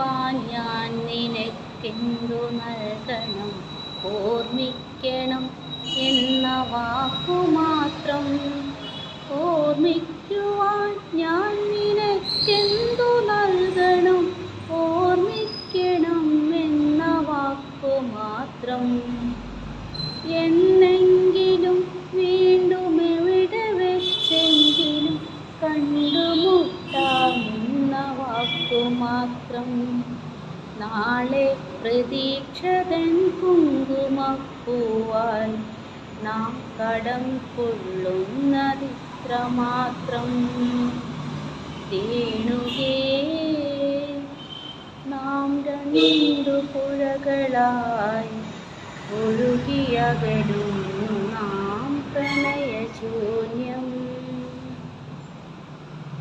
ഓർമ്മിക്കുവാൻ ഞാൻ നിനക്കെന്തു നൽകണം? ഓർമ്മിക്കണം എന്ന വാക്കുമാത്രം. ഓർമ്മിക്കുവാൻ ഞാൻ നിനക്കെന്തു നൽകണം? ഓർമ്മിക്കണം എന്ന വാക്കുമാത്രം. എന്നെങ്കിലും വീണ്ടും എവിടെ വെച്ചെങ്കിലും കണ്ടുമുട്ടാമെന്ന വാക്കുമാത്രം. നാളെ പ്രതീക്ഷതൻ കുങ്കുമപ്പൂവാൽ നാം കടം കൊള്ളുന്നതിത്രമാത്രം. രേണുകേ, നാം രണ്ടു പുഴകളായി ഒഴുകിയകലുന്നു നാം പ്രണയശൂന്യം.